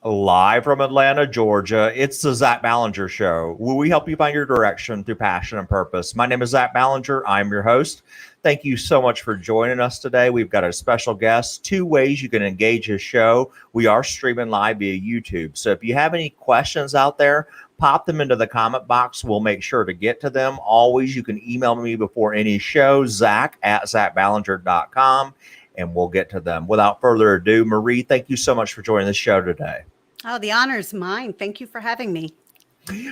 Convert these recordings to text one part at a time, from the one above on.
live from Atlanta, Georgia. It's the Zach Ballinger Show, where we help you find your direction through passion and purpose. My name is Zach Ballinger. I'm your host. Thank you so much for joining us today. We've got a special guest. 2 ways you can engage his show. We are streaming live via YouTube. So if you have any questions out there, pop them into the comment box. We'll make sure to get to them. Always, you can email me before any show, zach@zachballinger.com. And we'll get to them. Without further ado, Marie, thank you so much for joining the show today. Oh, the honor is mine. Thank you for having me.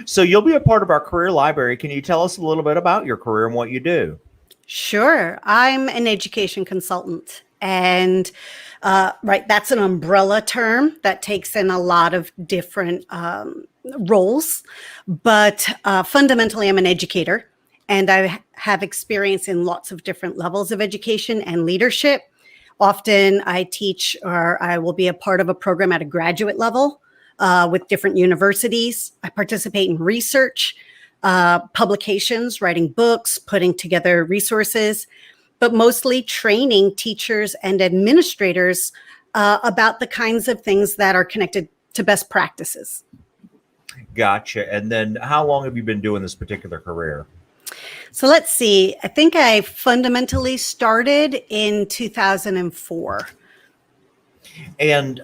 So you'll be a part of our career library. Can you tell us a little bit about your career and what you do? Sure. I'm an education consultant. And that's an umbrella term that takes in a lot of different roles. But fundamentally, I'm an educator. And I have experience in lots of different levels of education and leadership. Often I teach, or I will be a part of a program at a graduate level with different universities. I participate in research, publications, writing books, putting together resources, but mostly training teachers and administrators about the kinds of things that are connected to best practices. Gotcha. And then how long have you been doing this particular career? So let's see. I think I fundamentally started in 2004. And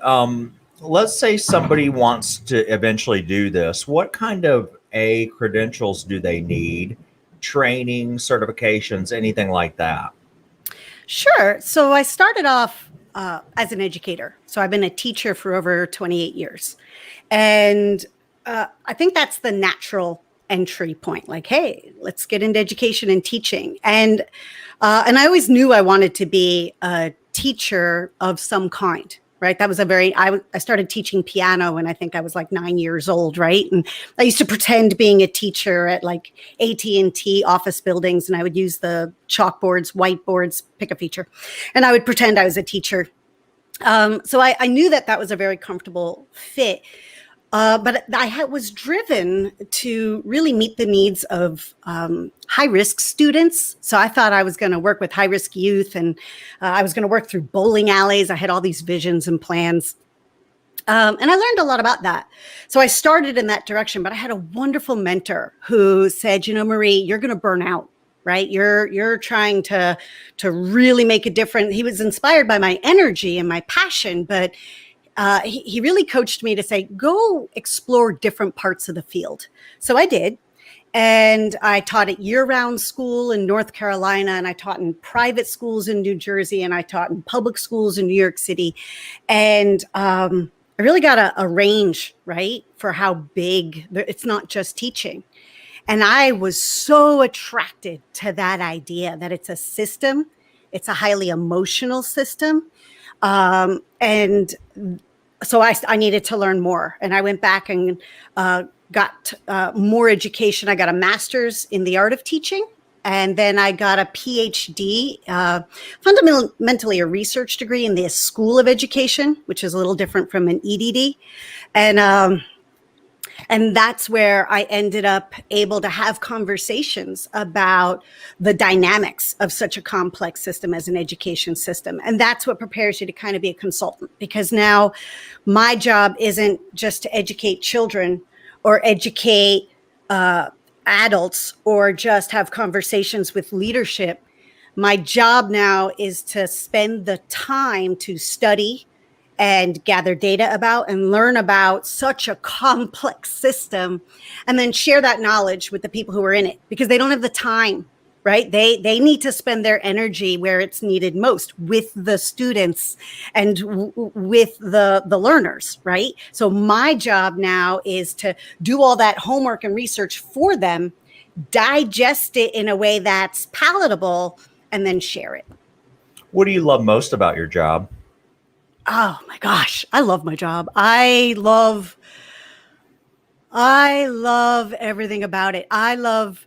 let's say somebody wants to eventually do this. What kind of credentials do they need? Training, certifications, anything like that? Sure. So I started off as an educator. So I've been a teacher for over 28 years. And I think that's the natural entry point. Like, hey, let's get into education and teaching. And I always knew I wanted to be a teacher of some kind, right? That was I started teaching piano when I think I was like 9 years old, right? And I used to pretend being a teacher at like AT&T office buildings, and I would use the chalkboards, whiteboards, pick a feature, and I would pretend I was a teacher. So I knew that was a very comfortable fit. But I was driven to really meet the needs of high-risk students. So I thought I was going to work with high-risk youth, and I was going to work through bowling alleys. I had all these visions and plans. And I learned a lot about that. So I started in that direction, but I had a wonderful mentor who said, Marie, you're going to burn out, right? You're trying to really make a difference. He was inspired by my energy and my passion, but he really coached me to say, go explore different parts of the field. So I did. And I taught at year-round school in North Carolina, and I taught in private schools in New Jersey, and I taught in public schools in New York City. And I really got a range, right, for how big, it's not just teaching. And I was so attracted to that idea that it's a system. It's a highly emotional system. And so I needed to learn more. And I went back and got more education. I got a master's in the art of teaching. And then I got a PhD, fundamentally a research degree in the School of Education, which is a little different from an EDD. And that's where I ended up able to have conversations about the dynamics of such a complex system as an education system. And that's what prepares you to kind of be a consultant, because now my job isn't just to educate children or educate adults or just have conversations with leadership. My job now is to spend the time to study and gather data about and learn about such a complex system, and then share that knowledge with the people who are in it, because they don't have the time, right? They need to spend their energy where it's needed most, with the students and with the learners, right? So my job now is to do all that homework and research for them, digest it in a way that's palatable, and then share it. What do you love most about your job? Oh my gosh, I love my job. I love everything about it. I love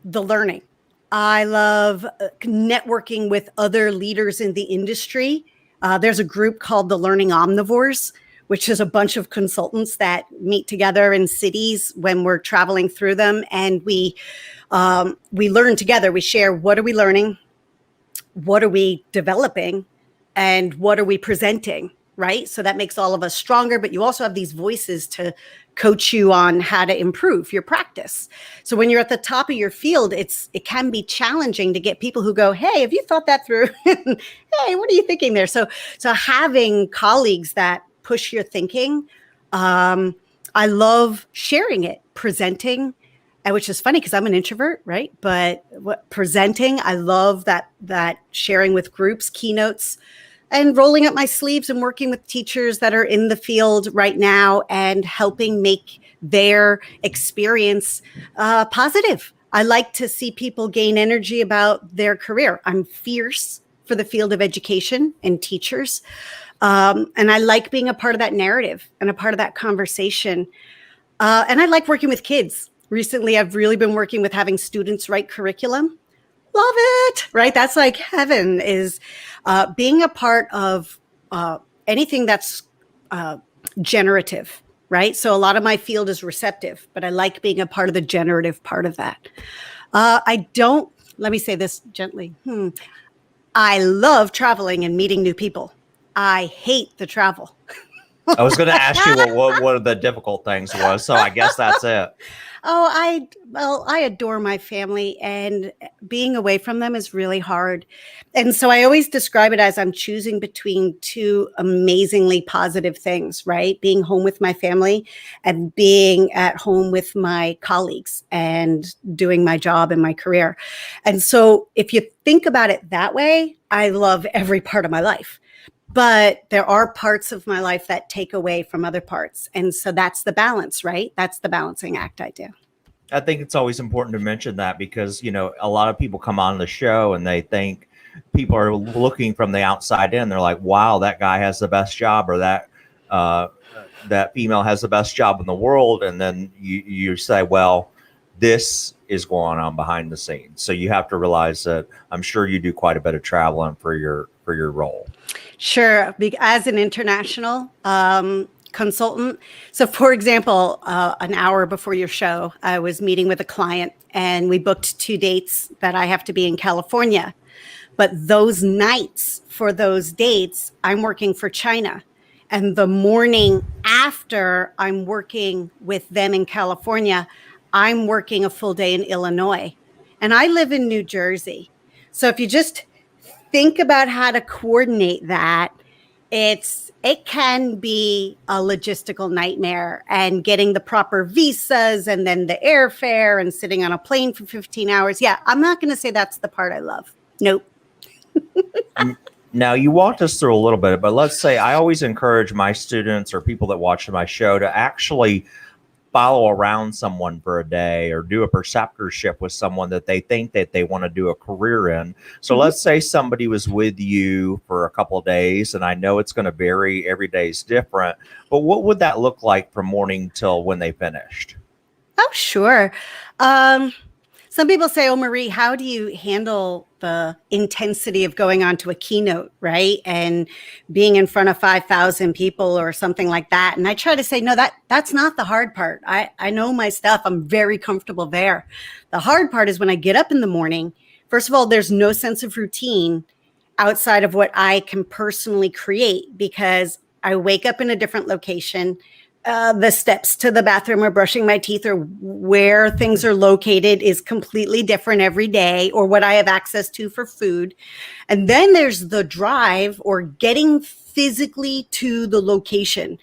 the learning. I love networking with other leaders in the industry. There's a group called the Learning Omnivores, which is a bunch of consultants that meet together in cities when we're traveling through them. And we learn together. We share, what are we learning? What are we developing? And what are we presenting? right? So that makes all of us stronger, but you also have these voices to coach you on how to improve your practice. So when you're at the top of your field, it can be challenging to get people who go, hey, have you thought that through? Hey, what are you thinking there? So having colleagues that push your thinking, I love sharing it, presenting, which is funny because I'm an introvert, right? But presenting, I love that sharing with groups, keynotes, and rolling up my sleeves and working with teachers that are in the field right now and helping make their experience positive. I like to see people gain energy about their career. I'm fierce for the field of education and teachers. And I like being a part of that narrative and a part of that conversation. And I like working with kids. Recently, I've really been working with having students write curriculum. Love it, right? That's like heaven, is being a part of anything that's generative, right? So a lot of my field is receptive, but I like being a part of the generative part of that. Let me say this gently. I love traveling and meeting new people. I hate the travel. I was going to ask you what one of the difficult things was, so I guess that's it. Oh, I adore my family, and being away from them is really hard. And so I always describe it as I'm choosing between two amazingly positive things, right? Being home with my family and being at home with my colleagues and doing my job and my career. And so if you think about it that way, I love every part of my life. But there are parts of my life that take away from other parts. And so that's the balance, right? That's the balancing act I do. I think it's always important to mention that because, a lot of people come on the show and they think people are looking from the outside in. They're like, wow, that guy has the best job, or that female has the best job in the world. And then you say, well, this is going on behind the scenes. So you have to realize that I'm sure you do quite a bit of traveling for your role. Sure. As an international consultant. So for example, an hour before your show, I was meeting with a client and we booked 2 dates that I have to be in California. But those nights for those dates, I'm working for China. And the morning after I'm working with them in California, I'm working a full day in Illinois. And I live in New Jersey. So if you just think about how to coordinate that, it can be a logistical nightmare, and getting the proper visas and then the airfare and sitting on a plane for 15 hours. Yeah, I'm not going to say that's the part I love. Nope. Now, you walked us through a little bit, but let's say I always encourage my students or people that watch my show to actually follow around someone for a day or do a preceptorship with someone that they think that they want to do a career in. So let's say somebody was with you for a couple of days, and I know it's going to vary. Every day is different, but what would that look like from morning till when they finished? Oh, sure. Some people say, oh, Marie, how do you handle the intensity of going on to a keynote, right? And being in front of 5,000 people or something like that. And I try to say, no, that's not the hard part. I know my stuff. I'm very comfortable there. The hard part is when I get up in the morning. First of all, there's no sense of routine outside of what I can personally create, because I wake up in a different location. The steps to the bathroom or brushing my teeth or where things are located is completely different every day, or what I have access to for food. And then there's the drive or getting physically to the location.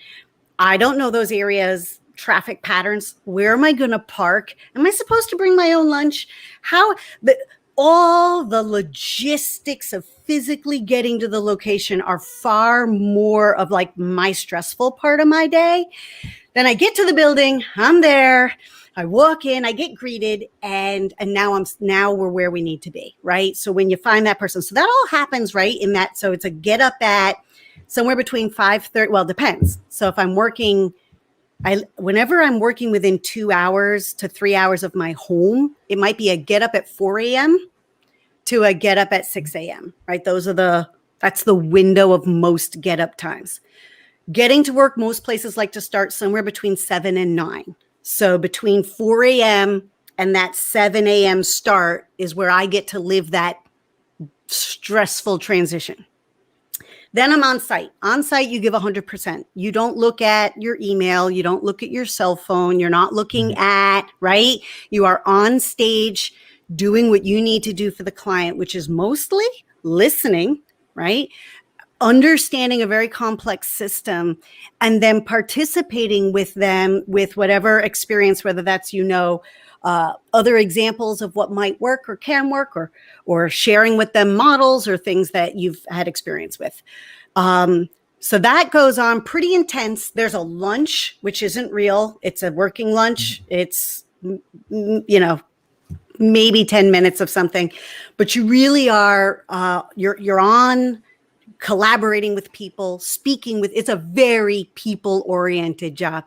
I don't know those areas, traffic patterns. Where am I going to park? Am I supposed to bring my own lunch? All the logistics of physically getting to the location are far more of like my stressful part of my day. Then I get to the building, I'm there, I walk in, I get greeted, and now we're where we need to be, right? So when you find that person, so that all happens right in that. So it's a get up at somewhere between 5:30. Well, it depends. So if I'm working, whenever I'm working within 2 hours to 3 hours of my home, it might be a get up at 4 a.m. to a get up at 6 a.m., right? That's the window of most get up times. Getting to work, most places like to start somewhere between 7 and 9. So between 4 a.m. and that 7 a.m. start is where I get to live that stressful transition. Then I'm on site. On site, you give 100%. You don't look at your email. You don't look at your cell phone. You're not looking at, right? You are on stage doing what you need to do for the client, which is mostly listening, right? Understanding a very complex system, and then participating with them with whatever experience, whether that's, other examples of what might work or can work, or sharing with them models or things that you've had experience with. So that goes on pretty intense. There's a lunch, which isn't real. It's a working lunch. It's, maybe 10 minutes of something, but you really are, you're on collaborating with people, it's a very people-oriented job.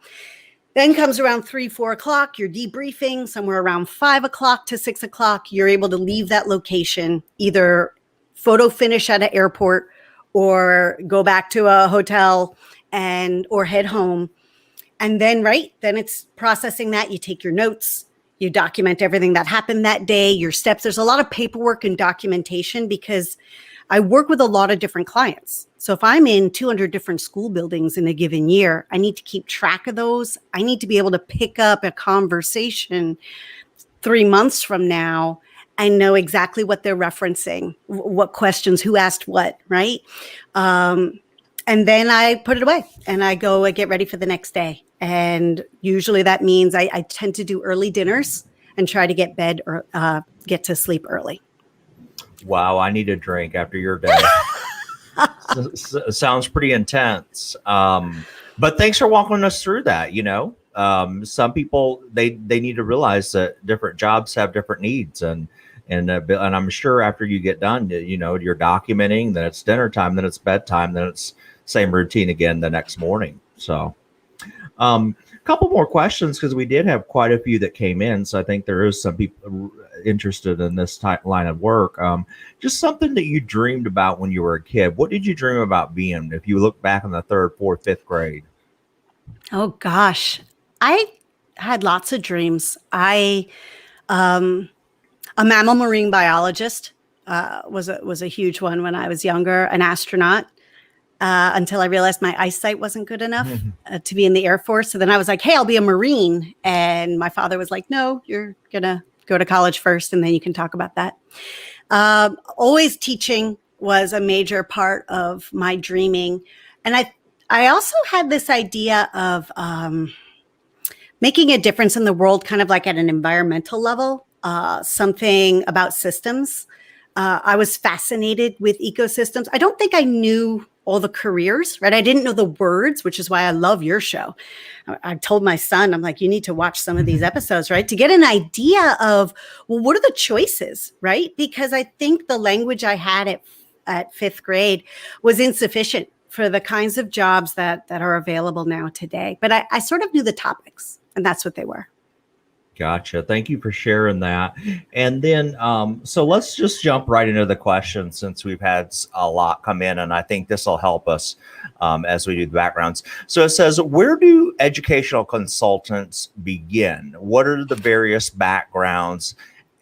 Then comes around 3-4 o'clock, you're debriefing. Somewhere around 5 o'clock to 6 o'clock, you're able to leave that location, either photo finish at an airport or go back to a hotel or head home. And then, then it's processing that. You take your notes, you document everything that happened that day, your steps. There's a lot of paperwork and documentation because I work with a lot of different clients. So if I'm in 200 different school buildings in a given year, I need to keep track of those. I need to be able to pick up a conversation 3 months from now and know exactly what they're referencing, what questions, who asked what, right? And then I put it away and I get ready for the next day. And usually that means I tend to do early dinners and try to get get to sleep early. Wow, I need a drink after your day. Sounds pretty intense. But thanks for walking us through that. Some people, they need to realize that different jobs have different needs. And I'm sure after you get done, you're documenting, then it's dinner time, then it's bedtime, then it's same routine again the next morning. So couple more questions, because we did have quite a few that came in. So I think there is some people interested in this line of work. Just something that you dreamed about when you were a kid. What did you dream about being if you look back in the 3rd, 4th, 5th grade? Oh gosh, I had lots of dreams. A mammal marine biologist was a huge one when I was younger. An astronaut. Until I realized my eyesight wasn't good enough to be in the Air Force. So then I was like, hey, I'll be a Marine. And my father was like, no, you're going to go to college first, and then you can talk about that. Always teaching was a major part of my dreaming. And I also had this idea of making a difference in the world, kind of like at an environmental level, something about systems. I was fascinated with ecosystems. I don't think I knew all the careers, right? I didn't know the words, which is why I love your show. I told my son, I'm like, you need to watch some of these episodes, right? To get an idea of, well, what are the choices, right? Because I think the language I had at 5th grade was insufficient for the kinds of jobs that are available now today. But I sort of knew the topics, and that's what they were. Gotcha. Thank you for sharing that. And then, so let's just jump right into the questions, since we've had a lot come in, and I think this will help us as we do the backgrounds. So it says, where do educational consultants begin? What are the various backgrounds,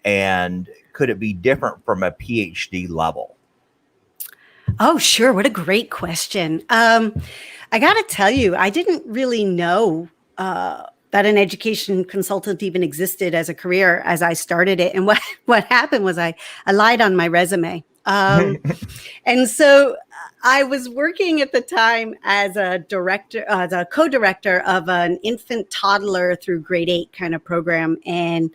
and could it be different from a PhD level? Oh, sure. What a great question. I got to tell you, I didn't really know that an education consultant even existed as a career as I started it. And what happened was I lied on my resume. And so I was working at the time as a co-director of an infant toddler through grade 8 kind of program, and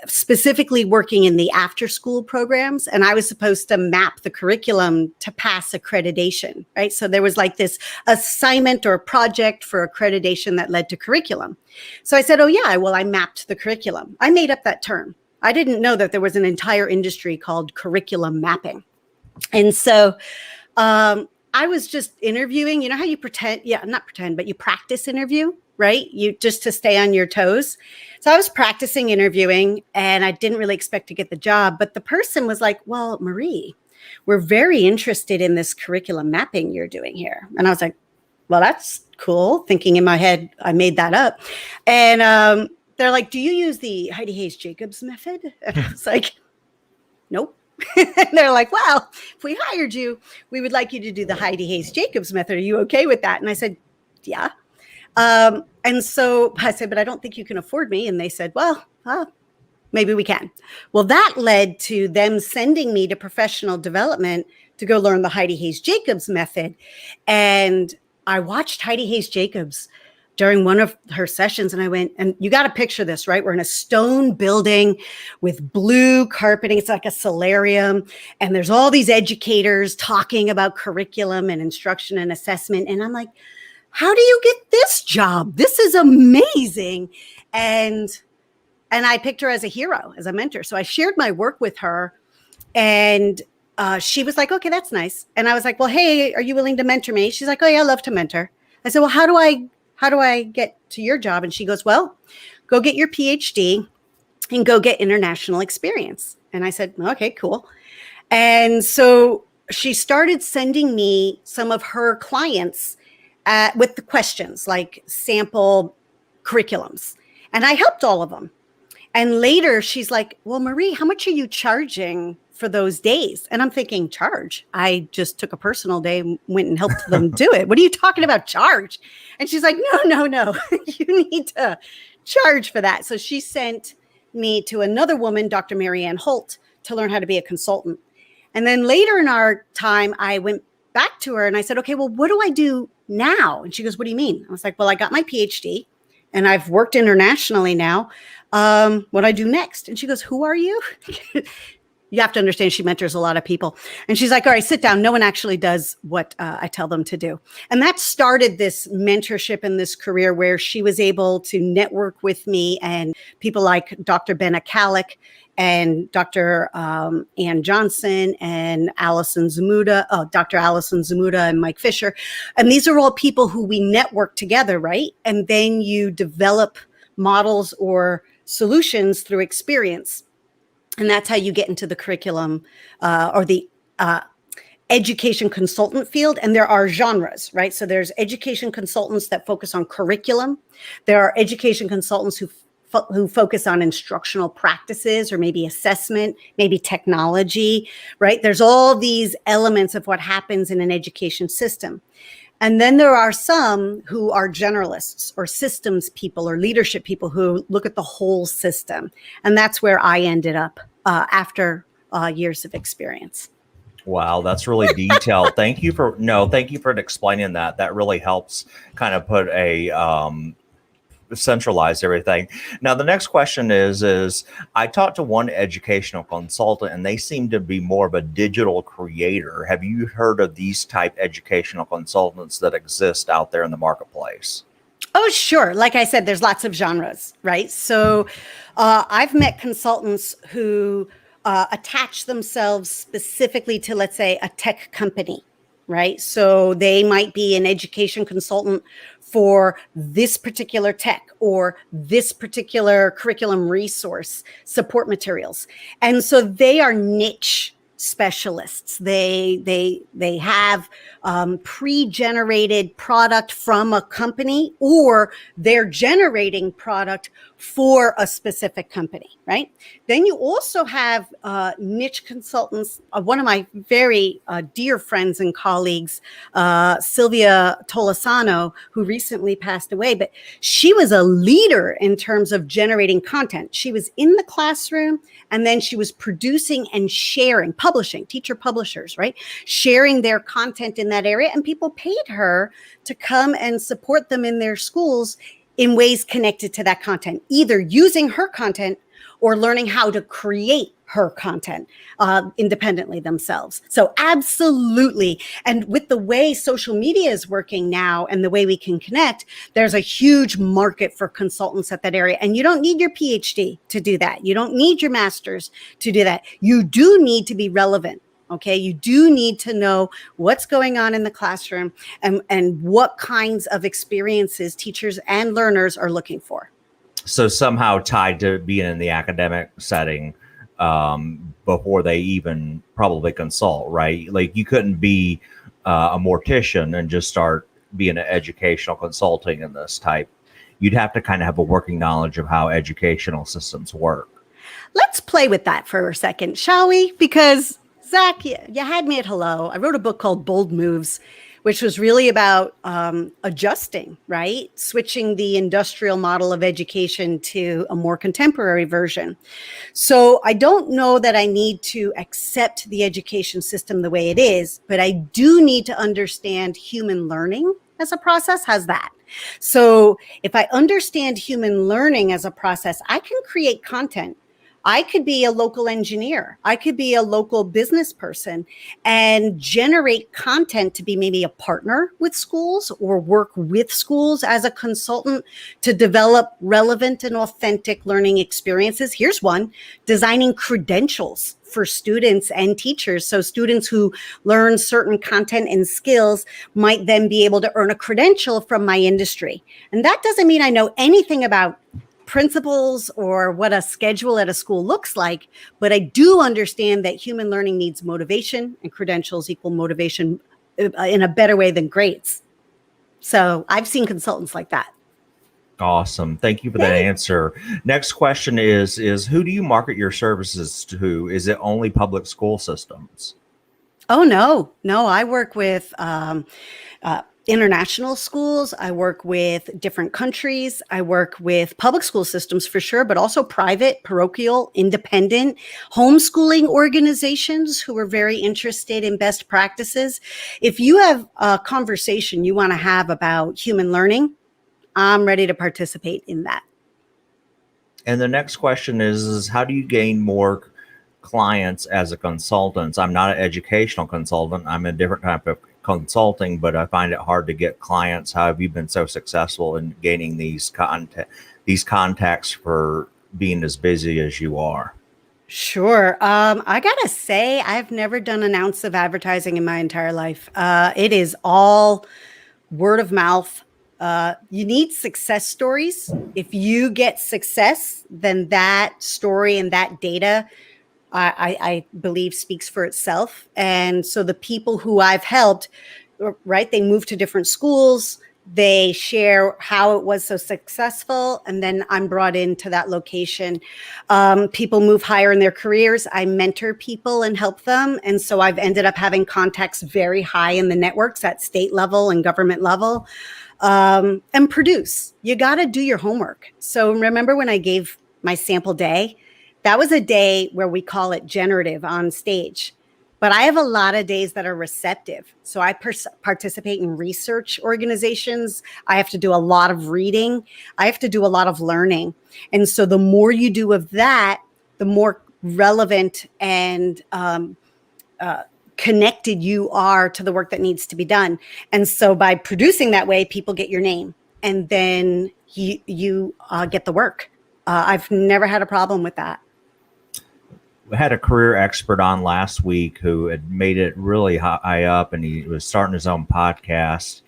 specifically working in the after school programs. And I was supposed to map the curriculum to pass accreditation, right? So there was like this assignment or project for accreditation that led to curriculum. So I said, oh yeah, well, I mapped the curriculum. I made up that term. I didn't know that there was an entire industry called curriculum mapping. And so I was just interviewing, how you you practice interview, right? You just to stay on your toes. So I was practicing interviewing, and I didn't really expect to get the job, but the person was like, well, Marie, we're very interested in this curriculum mapping you're doing here. And I was like, well, that's cool. Thinking in my head, I made that up. And they're like, do you use the Heidi Hayes Jacobs method? And I was like, nope. And they're like, well, if we hired you, we would like you to do the Heidi Hayes Jacobs method. Are you okay with that? And I said, yeah. And so I said, but I don't think you can afford me. And they said, well, maybe we can. Well, that led to them sending me to professional development to go learn the Heidi Hayes Jacobs method. And I watched Heidi Hayes Jacobs during one of her sessions. And I went, and you got to picture this, right? We're in a stone building with blue carpeting. It's like a solarium. And there's all these educators talking about curriculum and instruction and assessment. And I'm like, how do you get this job? This is amazing. And I picked her as a hero, as a mentor. So I shared my work with her, and she was like, okay, that's nice. And I was like, well, hey, are you willing to mentor me? She's like, oh yeah, I love to mentor. I said, well, how do I get to your job? And she goes, well, go get your PhD and go get international experience. And I said, okay, cool. And so she started sending me some of her clients with the questions, like sample curriculums. And I helped all of them. And later she's like, well, Marie, how much are you charging for those days? And I'm thinking, charge? I just took a personal day and went and helped them do it. What are you talking about, charge? And she's like, no, you need to charge for that. So she sent me to another woman, Dr. Marianne Holt, to learn how to be a consultant. And then later in our time, I went back to her and I said, okay, well, what do I do now? And she goes, what do you mean? I was like, well, I got my PhD and I've worked internationally now. What do I do next? And she goes, who are you? You have to understand she mentors a lot of people. And she's like, all right, sit down. No one actually does what I tell them to do. And that started this mentorship and this career where she was able to network with me and people like Dr. Ben Alcock and Dr. Ann Johnson and Dr. Allison Zamuda and Mike Fisher. And these are all people who we network together, right? And then you develop models or solutions through experience. And that's how you get into the curriculum or the education consultant field. And there are genres, right? So there's education consultants that focus on curriculum. There are education consultants who focus on instructional practices or maybe assessment, maybe technology, right? There's all these elements of what happens in an education system. And then there are some who are generalists or systems people or leadership people who look at the whole system. And that's where I ended up after years of experience. Wow, that's really detailed. Thank you for explaining that. That really helps kind of put centralize everything. Now, the next question is I talked to one educational consultant and they seem to be more of a digital creator. Have you heard of these type educational consultants that exist out there in the marketplace? Oh, sure. Like I said, there's lots of genres, right? So I've met consultants who attach themselves specifically to, let's say, a tech company, right? So they might be an education consultant for this particular tech or this particular curriculum resource, support materials. And so they are niche specialists. They have pre-generated product from a company, or they're generating product for a specific company, right? Then you also have niche consultants. One of my very dear friends and colleagues, Sylvia Tolosano, who recently passed away, but she was a leader in terms of generating content. She was in the classroom and then she was producing and sharing, publishing, teacher publishers, right? Sharing their content in that area, and people paid her to come and support them in their schools in ways connected to that content, either using her content or learning how to create her content independently themselves. So absolutely. And with the way social media is working now and the way we can connect, there's a huge market for consultants at that area. And you don't need your PhD to do that. You don't need your master's to do that. You do need to be relevant. Okay, you do need to know what's going on in the classroom and what kinds of experiences teachers and learners are looking for. So somehow tied to being in the academic setting before they even probably consult, right? Like you couldn't be a mortician and just start being an educational consulting in this type. You'd have to kind of have a working knowledge of how educational systems work. Let's play with that for a second, shall we? Because Zach, you had me at hello. I wrote a book called Bold Moves, which was really about adjusting, right? Switching the industrial model of education to a more contemporary version. So I don't know that I need to accept the education system the way it is, but I do need to understand human learning as a process. How's that? So if I understand human learning as a process, I can create content. I could be a local engineer. I could be a local business person and generate content to be maybe a partner with schools or work with schools as a consultant to develop relevant and authentic learning experiences. Here's one: designing credentials for students and teachers. So students who learn certain content and skills might then be able to earn a credential from my industry. And that doesn't mean I know anything about principles or what a schedule at a school looks like, but I do understand that human learning needs motivation, and credentials equal motivation in a better way than grades. So I've seen consultants like that. Awesome. Thank you for that answer. Next question is who do you market your services to? Is it only public school systems? Oh, no. I work with international schools. I work with different countries. I work with public school systems for sure, but also private, parochial, independent, homeschooling organizations who are very interested in best practices. If you have a conversation you want to have about human learning, I'm ready to participate in that. And the next question is how do you gain more clients as a consultant? I'm not an educational consultant. I'm a different type of consulting, but I find it hard to get clients. How have you been so successful in gaining these contacts for being as busy as you are? Sure. I gotta say, I've never done an ounce of advertising in my entire life. It is all word of mouth. You need success stories. If you get success, then that story and that data, I believe, speaks for itself. And so the people who I've helped, right, they move to different schools, they share how it was so successful, and then I'm brought into that location. People move higher in their careers. I mentor people and help them. And so I've ended up having contacts very high in the networks at state level and government level. And produce. You got to do your homework. So remember when I gave my sample day? That was a day where we call it generative on stage. But I have a lot of days that are receptive. So I participate in research organizations. I have to do a lot of reading. I have to do a lot of learning. And so the more you do of that, the more relevant and connected you are to the work that needs to be done. And so by producing that way, people get your name and then you get the work. I've never had a problem with that. We had a career expert on last week who had made it really high up, and he was starting his own podcast.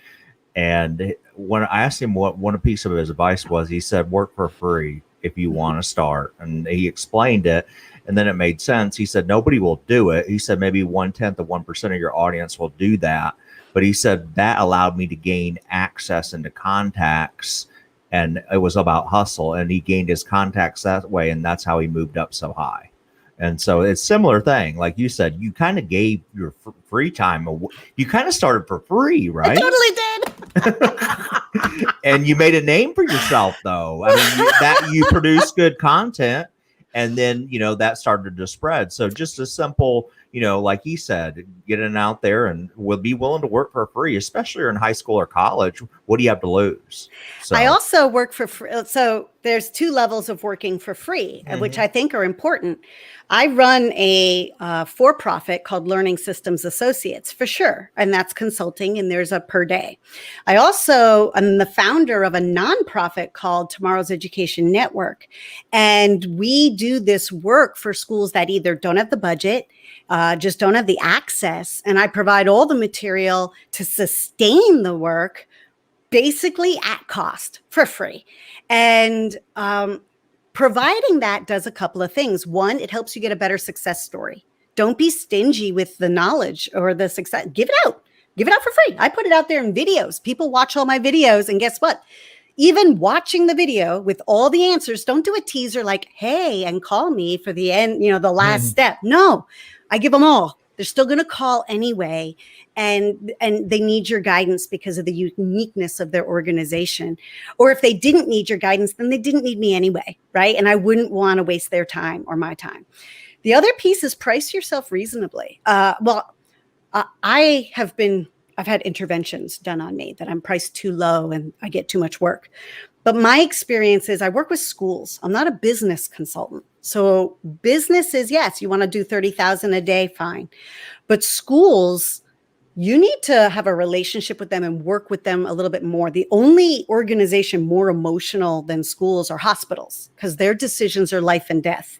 And when I asked him what one piece of his advice was, he said, work for free if you want to start. And he explained it, and then it made sense. He said, nobody will do it. He said, maybe 1/10 of 1% of your audience will do that. But he said that allowed me to gain access into contacts, and it was about hustle. And he gained his contacts that way, and that's how he moved up so high. And so it's a similar thing. Like you said, you kind of gave your free time. You kind of started for free, right? I totally did. And you made a name for yourself, though. I mean, you produced good content, and then, that started to spread. So just a simple, like he said, getting out there and will be willing to work for free, especially in high school or college. What do you have to lose? So. I also work for free. So there's two levels of working for free, which I think are important. I run a for-profit called Learning Systems Associates, for sure. And that's consulting, and there's a per day. I also am the founder of a nonprofit called Tomorrow's Education Network. And we do this work for schools that either don't have the budget, just don't have the access. And I provide all the material to sustain the work, basically at cost, for free. And providing that does a couple of things. One, it helps you get a better success story. Don't be stingy with the knowledge or the success. Give it out. Give it out for free. I put it out there in videos. People watch all my videos, and guess what? even watching the video with all the answers. Don't do a teaser like, hey, and call me for the end, the last step. No, I give them all. They're still going to call anyway. And they need your guidance because of the uniqueness of their organization. Or if they didn't need your guidance, then they didn't need me anyway, right? And I wouldn't want to waste their time or my time. The other piece is price yourself reasonably. I've had interventions done on me that I'm priced too low and I get too much work. But my experience is I work with schools. I'm not a business consultant. So businesses, yes, you want to do 30,000 a day, fine. But schools, you need to have a relationship with them and work with them a little bit more. The only organization more emotional than schools are hospitals because their decisions are life and death.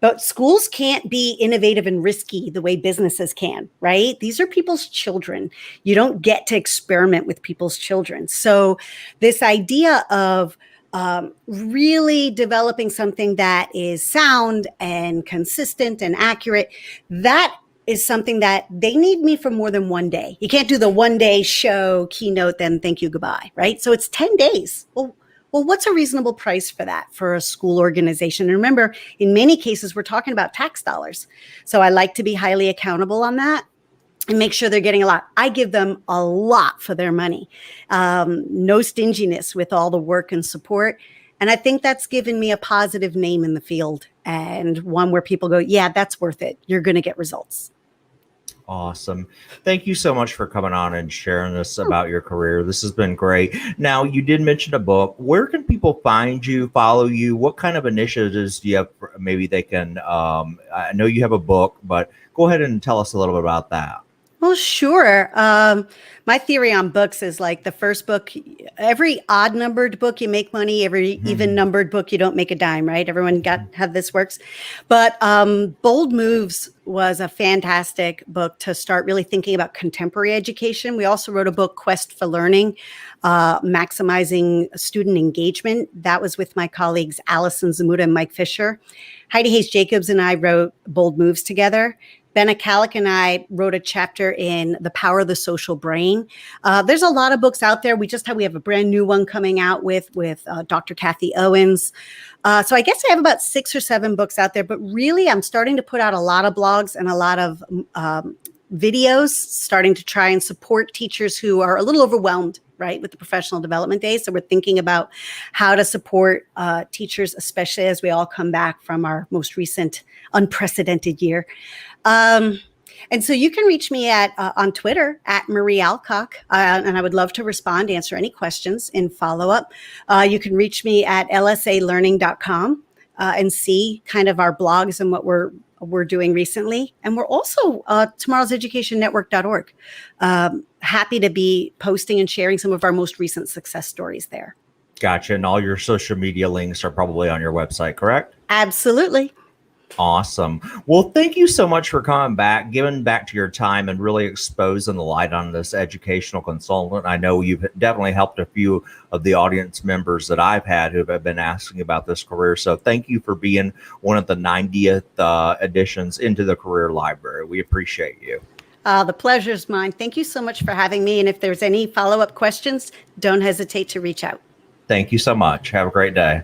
But schools can't be innovative and risky the way businesses can, right? These are people's children. You don't get to experiment with people's children. So this idea of really developing something that is sound and consistent and accurate, that is something that they need me for more than one day. You can't do the one day show, keynote, then thank you, goodbye, right? So it's 10 days. Well, what's a reasonable price for that for a school organization? And remember, in many cases, we're talking about tax dollars. So I like to be highly accountable on that and make sure they're getting a lot. I give them a lot for their money. No stinginess with all the work and support. And I think that's given me a positive name in the field and one where people go, yeah, that's worth it. You're going to get results. Awesome. Thank you so much for coming on and sharing this about your career. This has been great. Now, you did mention a book. Where can people find you, follow you? What kind of initiatives do you have? Maybe they can, I know you have a book, but go ahead and tell us a little bit about that. Well, sure. My theory on books is like the first book, every odd numbered book, you make money. Every even numbered book, you don't make a dime, right? Everyone got how this works. But Bold Moves was a fantastic book to start really thinking about contemporary education. We also wrote a book, Quest for Learning, Maximizing Student Engagement. That was with my colleagues, Allison Zamuda and Mike Fisher. Heidi Hayes-Jacobs and I wrote Bold Moves together. Ben Alcock and I wrote a chapter in The Power of the Social Brain. There's a lot of books out there. We have a brand new one coming out with Dr. Kathy Owens. So I guess I have about 6 or 7 books out there, but really I'm starting to put out a lot of blogs and a lot of videos, starting to try and support teachers who are a little overwhelmed, right, with the professional development days. So we're thinking about how to support teachers, especially as we all come back from our most recent unprecedented year. And so you can reach me on Twitter at Marie Alcock, and I would love to respond, answer any questions in follow-up. You can reach me at lsalearning.com and see kind of our blogs and what we're doing recently. And we're also tomorrowseducationnetwork.org. Happy to be posting and sharing some of our most recent success stories there. Gotcha. And all your social media links are probably on your website, correct? Absolutely. Awesome. Well, thank you so much for coming back, giving back to your time and really exposing the light on this educational consultant. I know you've definitely helped a few of the audience members that I've had who have been asking about this career. So thank you for being one of the 90th additions into the career library. We appreciate you. The pleasure's mine. Thank you so much for having me. And if there's any follow-up questions, don't hesitate to reach out. Thank you so much. Have a great day.